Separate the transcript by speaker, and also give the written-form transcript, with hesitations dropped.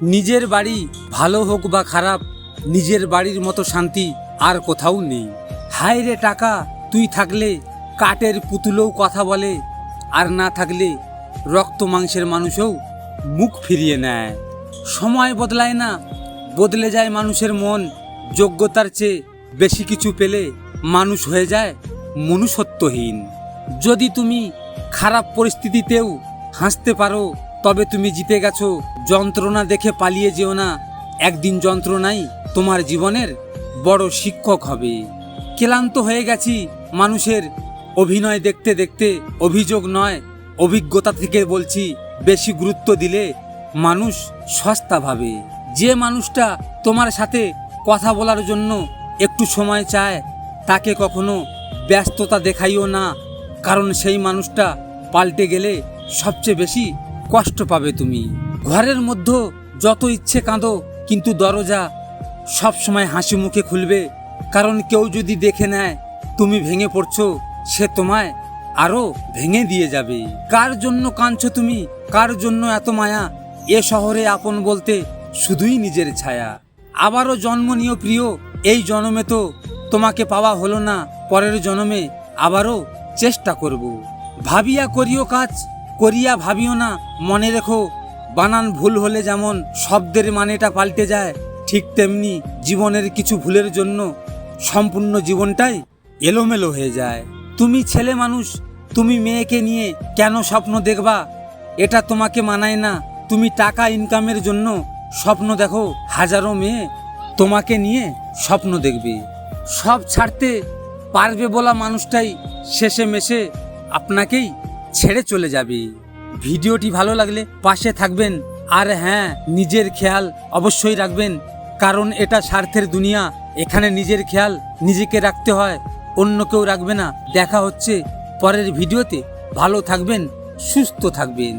Speaker 1: নিজের বাড়ি ভালো হোক বা খারাপ, নিজের বাড়ির মতো শান্তি আর কোথাও নেই। হায় রে টাকা, তুই থাকলে কাঠের পুতুলও কথা বলে, আর না থাকলে রক্ত মাংসের মানুষও মুখ ফিরিয়ে নেয়। সময় বদলায় না, বদলে যায় মানুষের মন। যোগ্যতার চেয়ে বেশি কিছু পেলে মানুষ হয়ে যায় মনুষ্যত্বহীন। যদি তুমি খারাপ পরিস্থিতিতেও হাসতে পারো, তবে তুমি জিতে গেছো। যন্ত্রণা দেখে পালিয়ে যেও না, একদিন যন্ত্রণাই তোমার জীবনের বড় শিক্ষক হবে। ক্লান্ত হয়ে গেছি মানুষের অভিনয় দেখতে দেখতে। অভিযোগ নয়, অভিজ্ঞতা থেকে বলছি, বেশি গুরুত্ব দিলে মানুষ সস্তা ভাবে। যে মানুষটা তোমার সাথে কথা বলার জন্য একটু সময় চায়, তাকে কখনো ব্যস্ততা দেখাইও না, কারণ সেই মানুষটা পাল্টে গেলে সবচেয়ে বেশি কষ্ট পাবে তুমি। ঘরের মধ্যে যত ইচ্ছে কাঁদো, কিন্তু দরজা সবসময় হাসি মুখে খুলবে, কারণ কেউ যদি দেখে নেয় তুমি ভেঙে পড়ছো, সে তোমায় আরো ভেঙে দিয়ে যাবে। কার জন্য কাঁদছো তুমি, কার জন্য এত মায়া? এ শহরে আপন বলতে শুধুই নিজের ছায়া। আবারও জন্ম নিও প্রিয়, এই জন্মে তো তোমাকে পাওয়া হলো না, পরের জন্মে আবারও চেষ্টা করব। ভাবিয়া করিও কাজ, করিয়া ভাবিও না। মনে রেখো, বানান ভুল হলে যেমন শব্দের মানেটা পাল্টে যায়, ঠিক তেমনি জীবনের কিছু ভুলের জন্য সম্পূর্ণ জীবনটাই এলোমেলো হয়ে যায়। তুমি ছেলে মানুষ, তুমি মেয়েকে নিয়ে কেন স্বপ্ন দেখবা? এটা তোমাকে মানায় না। তুমি টাকা ইনকামের জন্য স্বপ্ন দেখো, হাজারো মেয়ে তোমাকে নিয়ে স্বপ্ন দেখবে। সব ছাড়তে পারবে বলা মানুষটাই শেষে মেশে আপনাকেই ছেড়ে চলে যাবে। ভিডিওটি ভালো লাগলে পাশে থাকবেন, আর হ্যাঁ, নিজের খেয়াল অবশ্যই রাখবেন, কারণ এটা স্বার্থের দুনিয়া। এখানে নিজের খেয়াল নিজেকে রাখতে হয়, অন্য কেউ রাখবে না। দেখা হচ্ছে পরের ভিডিওতে। ভালো থাকবেন, সুস্থ থাকবেন।